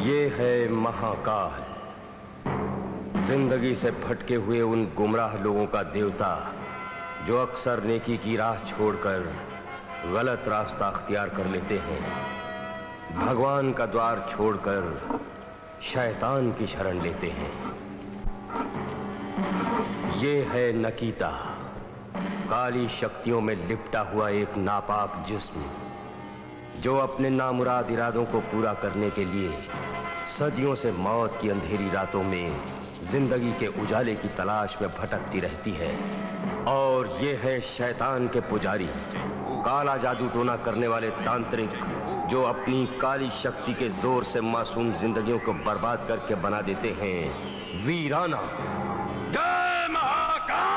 ये है महाकाल, जिंदगी से भटके हुए उन गुमराह लोगों का देवता जो अक्सर नेकी की राह छोड़कर गलत रास्ता अख्तियार कर लेते हैं, भगवान का द्वार छोड़कर शैतान की शरण लेते हैं। ये है नकीता, काली शक्तियों में लिपटा हुआ एक नापाक जिस्म जो अपने नामुराद इरादों को पूरा करने के लिए सदियों से मौत की अंधेरी रातों में जिंदगी के उजाले की तलाश में भटकती रहती है। और ये है शैतान के पुजारी, काला जादू टोना करने वाले तांत्रिक जो अपनी काली शक्ति के जोर से मासूम जिंदगियों को बर्बाद करके बना देते हैं वीराना। जय महाकाल!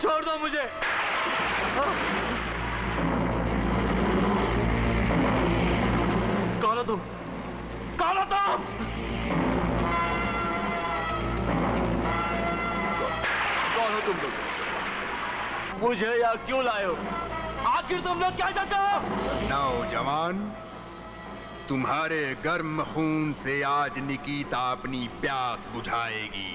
छोड़ दो मुझे। कौन हो तुम? कौन हो तुम? कौन हो तुम लोग? मुझे यहाँ क्यों लाए हो? आखिर तुम लोग क्या चाहते हो? नौजवान, तुम्हारे गर्म खून से आज निकिता अपनी प्यास बुझाएगी।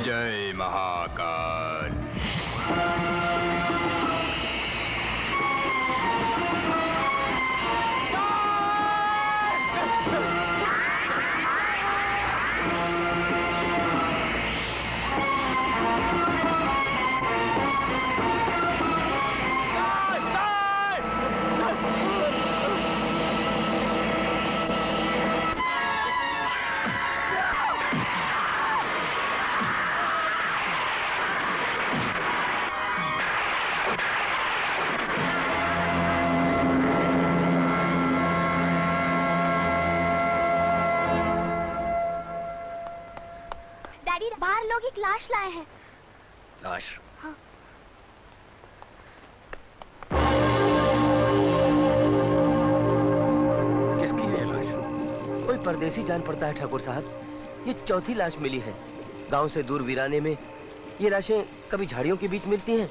जय महाकाल। बाहर लोग एक लाश लाए हैं। लाश? हाँ। किसकी है ये लाश? कोई परदेसी जान पड़ता है ठाकुर साहब। ये चौथी लाश मिली है। गांव से दूर वीराने में ये लाशें कभी झाड़ियों के बीच मिलती हैं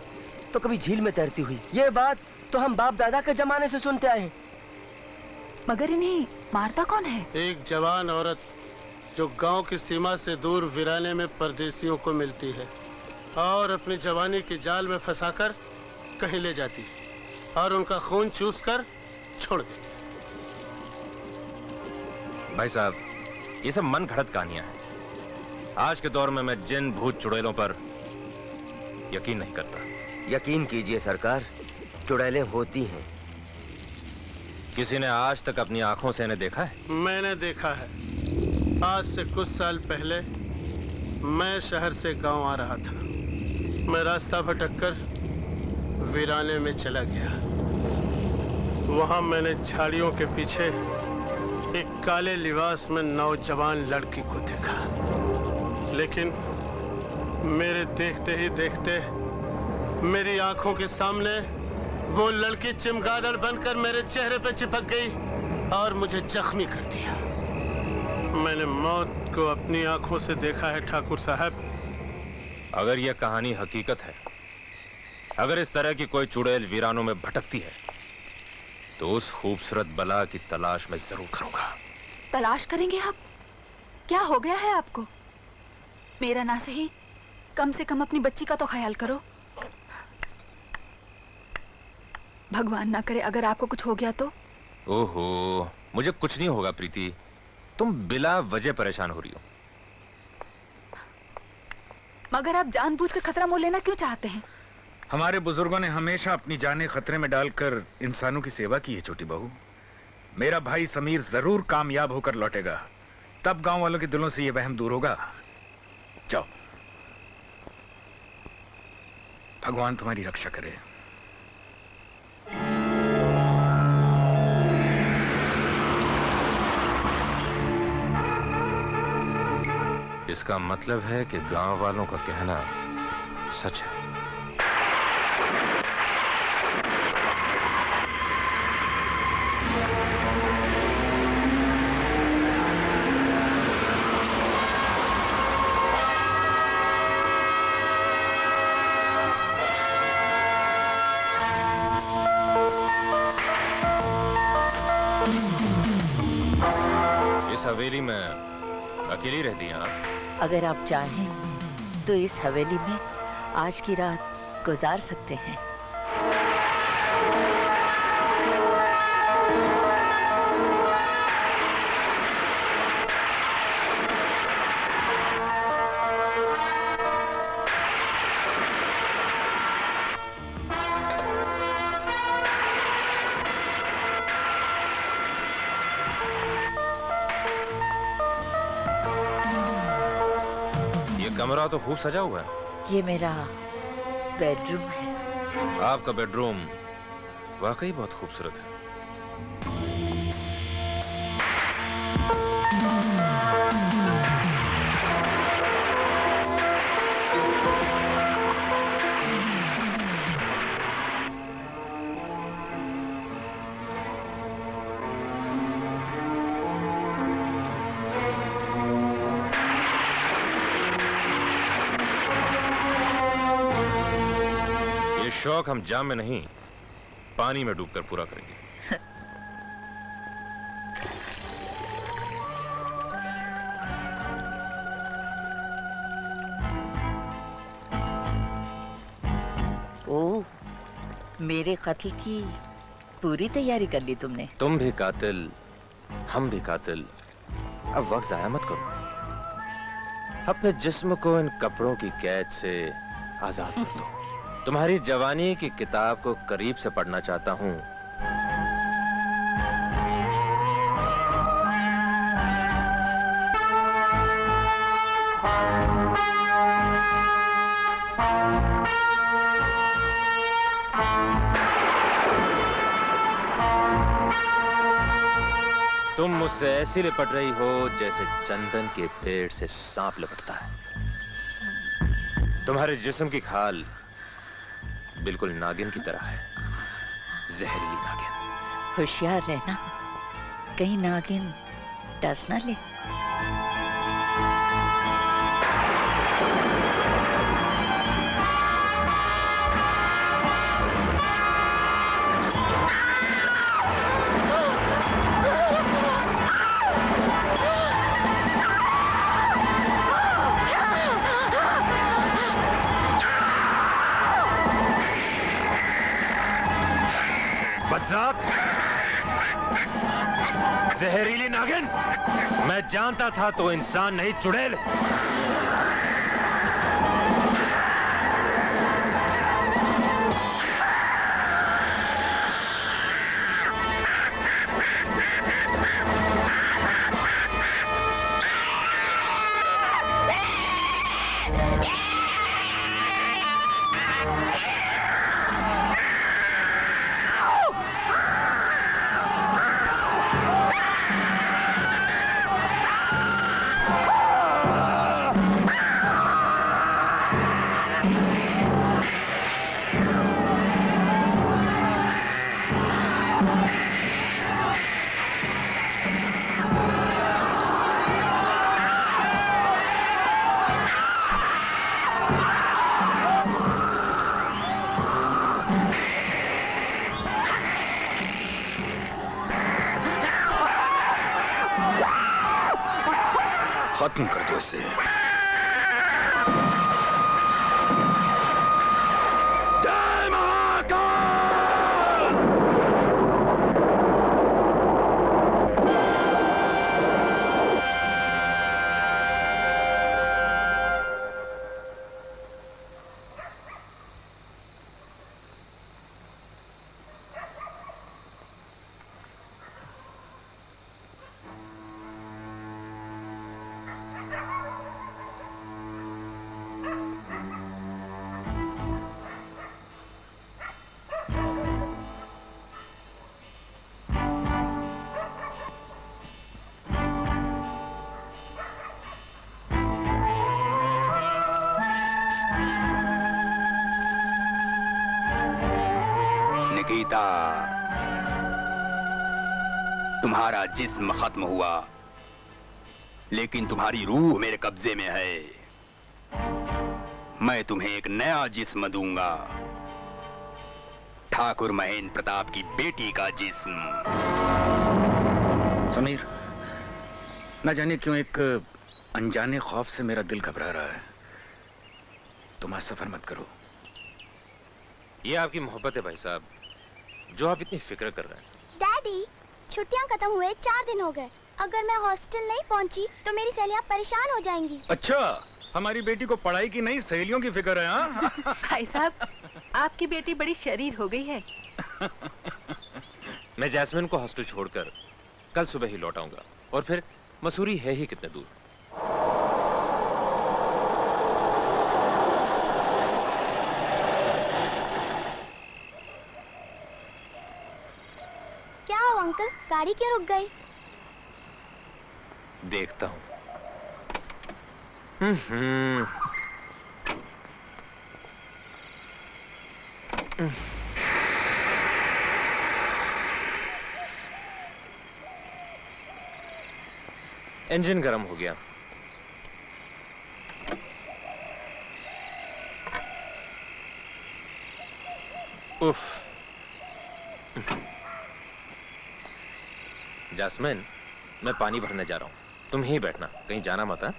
तो कभी झील में तैरती हुई। ये बात तो हम बाप दादा के जमाने से सुनते आए हैं। मगर इन्हें मारता कौन है? एक जवान औरत जो गांव की सीमा से दूर वीराने में परदेसियों को मिलती है और अपनी जवानी की जाल में फंसाकर कहीं ले जाती है और उनका खून चूसकर छोड़ देती। भाई साहब, ये सब मन घड़त कहानियां हैं। आज के दौर में मैं जिन भूत चुड़ैलों पर यकीन नहीं करता। यकीन कीजिए सरकार, चुड़ैलें होती हैं। किसी ने आज तक अपनी आंखों से इन्हें देखा है? मैंने देखा है। आज से कुछ साल पहले मैं शहर से गांव आ रहा था। मैं रास्ता भटककर वीराने में चला गया। वहां मैंने झाड़ियों के पीछे एक काले लिबास में नौजवान लड़की को देखा, लेकिन मेरे देखते ही देखते मेरी आंखों के सामने वो लड़की चिमगादड़ बनकर मेरे चेहरे पे चिपक गई और मुझे जख्मी कर दिया। मैंने मौत को अपनी आंखों से देखा है ठाकुर साहब। अगर यह कहानी हकीकत है, अगर इस तरह की कोई चुड़ैल वीरानों में भटकती है, तो उस खूबसूरत बला की तलाश मैं जरूर करूंगा। तलाश करेंगे आप? क्या हो गया है आपको? मेरा ना सही, कम से कम अपनी बच्ची का तो ख्याल करो। भगवान ना करे अगर आपको कुछ हो गया तो। ओहो, मुझे कुछ नहीं होगा प्रीति, तुम बिला वजह परेशान हो रही हो। मगर आप जानबूझकर खतरा मोल लेना क्यों चाहते हैं? हमारे बुजुर्गों ने हमेशा अपनी जानें खतरे में डालकर इंसानों की सेवा की है छोटी बहू। मेरा भाई समीर जरूर कामयाब होकर लौटेगा, तब गांव वालों के दिलों से यह वहम दूर होगा। जाओ, भगवान तुम्हारी रक्षा करे। इसका मतलब है कि गांव वालों का कहना सच है। इस हवेली में अकेली रहती हैं आप? अगर आप चाहें तो इस हवेली में आज की रात गुजार सकते हैं। कमरा तो खूब सजा हुआ है। ये मेरा बेडरूम है। आपका बेडरूम वाकई बहुत खूबसूरत है। शौक हम जाम में नहीं, पानी में डूबकर पूरा करेंगे। ओह, मेरे कत्ल की पूरी तैयारी कर ली तुमने। तुम भी कातिल, हम भी कातिल। अब वक्त जाया मत करो। अपने जिस्म को इन कपड़ों की कैद से आजाद कर दो। तुम्हारी जवानी की किताब को करीब से पढ़ना चाहता हूं। तुम मुझसे ऐसी लिपट रही हो जैसे चंदन के पेड़ से सांप लिपटता है। तुम्हारे जिस्म की खाल बिल्कुल नागिन की तरह है, जहरीली नागिन। होशियार रहना, कहीं नागिन डस ना ले। बदजात, जहरीली नागिन। मैं जानता था तो इंसान नहीं चुड़ैल। खत्म कर दो इसे। जय महाकाल। निकिता, तुम्हारा जिस्म खत्म हुआ, लेकिन तुम्हारी रूह मेरे कब्जे में है। मैं तुम्हें एक नया जिस्म दूंगा, ठाकुर महेंद्र प्रताप की बेटी का जिस्म। समीर, न जाने क्यों एक अनजाने खौफ से मेरा दिल घबरा रहा है। तुम आज सफर मत करो। ये आपकी मोहब्बत है भाई साहब, जो आप इतनी फिक्र कर रहे हैं। डैडी, छुट्टियां खत्म हुए 4 दिन हो गए। अगर मैं हॉस्टल नहीं पहुंची तो मेरी सहेलियां परेशान हो जाएंगी। अच्छा, हमारी बेटी को पढ़ाई की नहीं सहेलियों की फिक्र है। हाँ भाई साहब, आपकी बेटी बड़ी शरीर हो गई है। मैं जैस्मिन को हॉस्टल छोड़कर कल सुबह ही लौट आऊंगा, और फिर मसूरी है ही कितने दूर। क्या हुआ अंकल, गाड़ी क्यों रुक गई? देखता हूं। इंजन गर्म हो गया। उफ। जैस्मिन, मैं पानी भरने जा रहा हूं, तुम ही बैठना, कहीं जाना मत। हाँ?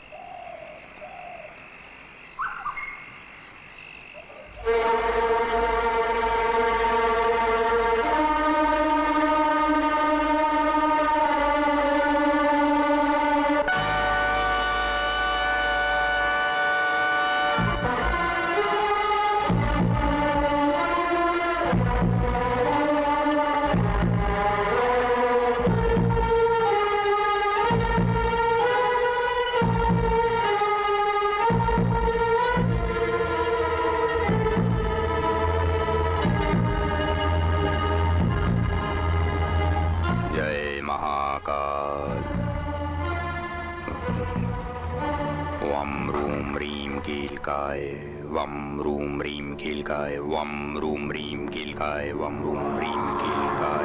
वम रूम रीम कीलकाय, वम रूम रीम कीलकाय, वम रूम रीम कीलकाय, वम रूम रीम कीलकाय,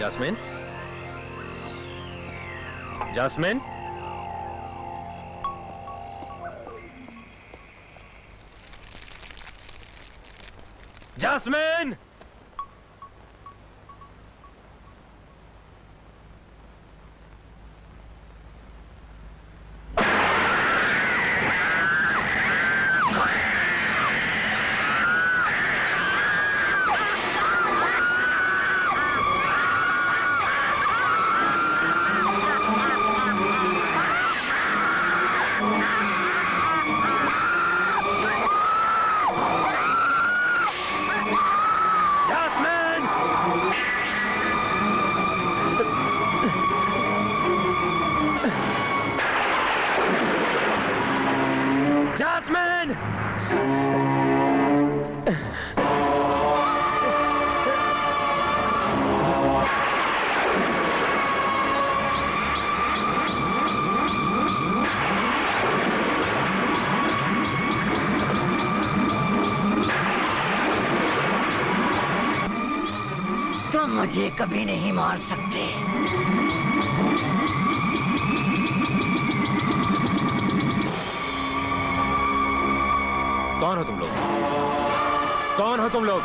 जास्मिन, जास्मिन, जास्मिन। मुझे कभी नहीं मार सकते। कौन हो तुम लोग? कौन हो तुम लोग?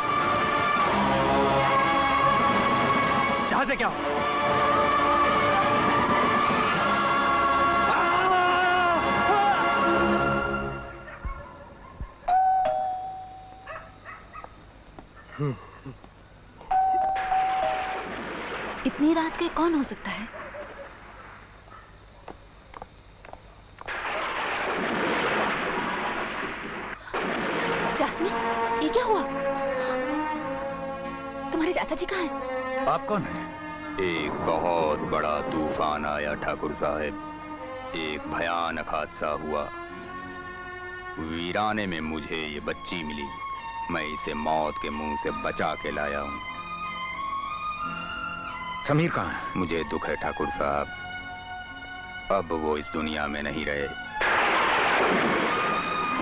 चाहते क्या हो? इतनी रात के कौन हो सकता है? जास्मिन, ये क्या हुआ? तुम्हारे चाचा जी कहाँ हैं? आप कौन हैं? एक बहुत बड़ा तूफान आया ठाकुर साहब। एक भयानक हादसा हुआ। वीराने में मुझे ये बच्ची मिली। मैं इसे मौत के मुंह से बचा के लाया हूँ। समीर कहाँ है? मुझे दुख है ठाकुर साहब, अब वो इस दुनिया में नहीं रहे।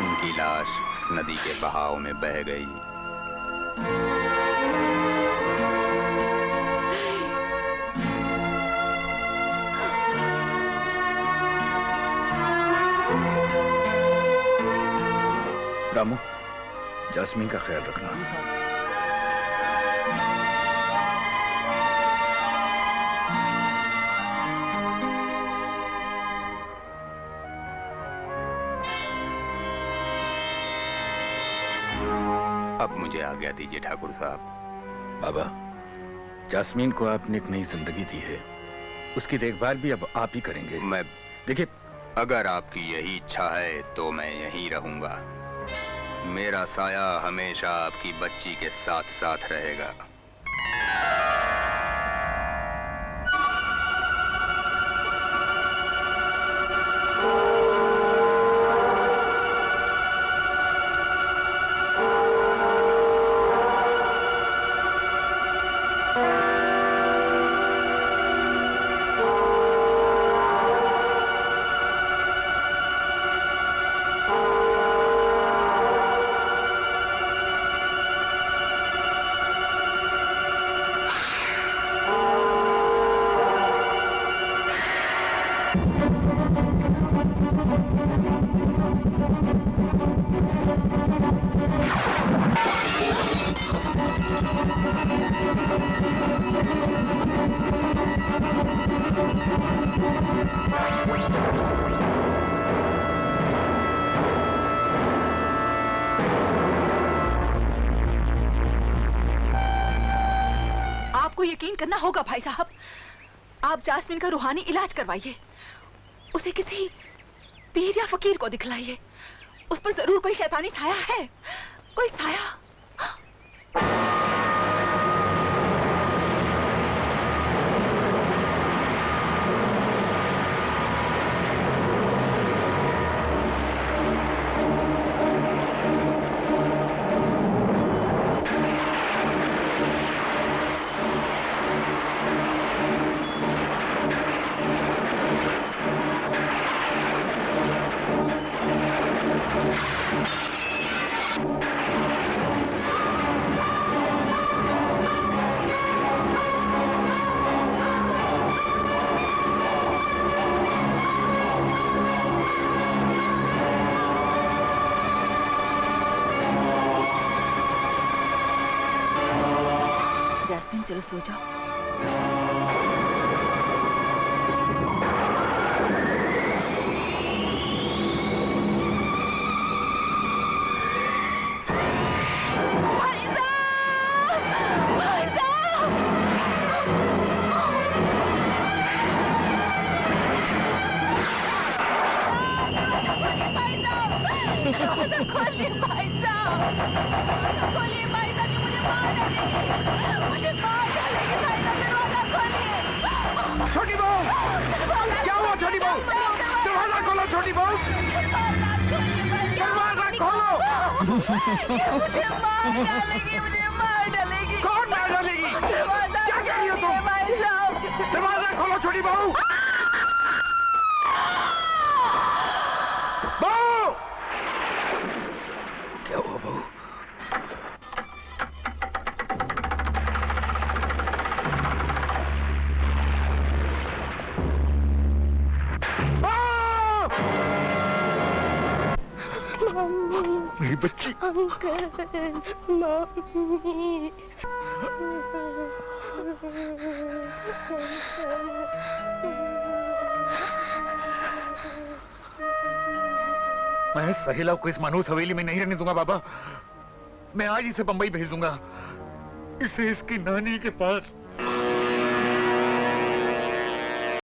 उनकी लाश नदी के बहाव में बह गई। रामू, जास्मीन का ख्याल रखना। अब मुझे आज्ञा दीजिए ठाकुर साहब। बाबा, जास्मीन को आपने एक नई जिंदगी दी है, उसकी देखभाल भी अब आप ही करेंगे। मैं देखिए, अगर आपकी यही इच्छा है तो मैं यहीं रहूंगा। मेरा साया हमेशा आपकी बच्ची के साथ साथ रहेगा। यकीन करना होगा भाई साहब। आप जास्मिन का रूहानी इलाज करवाइए, उसे किसी पीर या फकीर को दिखलाइए। उस पर जरूर कोई शैतानी साया है, कोई साया। बहन चलो सो जाओ। खोलिए भाई साहब, खोलिए भाई साहब, ये मुझे मार डालेगी, मुझे मार डालेगी भाई साहब, दरवाजा खोलिए। छोटी बहू, क्या हुआ छोटी बहू? दरवाजा खोलो छोटी बहू, दरवाजा खोलो। ये मुझे मार डालेगी, मुझे मार डालेगी। कौन मार डालेगी? दरवाजा क्या कह रही हो तुम? भाई साहब, दरवाजा खोलो छोटी बहू। बहू, क्या हुआ बहू? मेरी बच्ची। Uncle, mummy. मैं सहेला को इस मानूस हवेली में नहीं रहने दूंगा बाबा। मैं आज इसे बंबई भेज दूंगा, इसे इसकी नानी के पास।